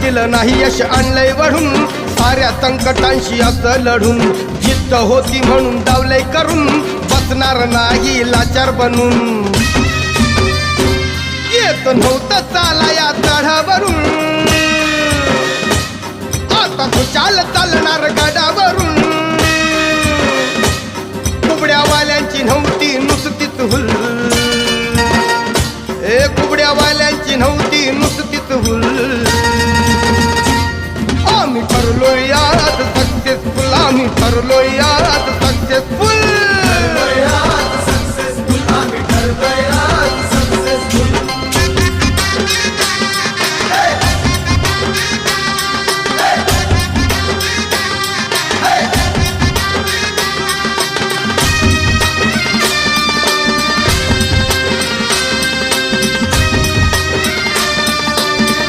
दिलं नाही यश आणलंय वढून साऱ्या संकटांशी असं लढून जिद्द होती म्हणून डावलंय करून बसणार नाही लाचार बनून येत नव्हतं चाला या चढावरून आता तू चालणार गडावरून कुबड्यावाल्यांची नव्हती नुसतीच हुल कुबड्यावाल्यांची नव्हती नुसतीच हुल आम्ही ठरलोय यात सक्सेसफुल आम्ही ठरलोय यात सक्सेसफुल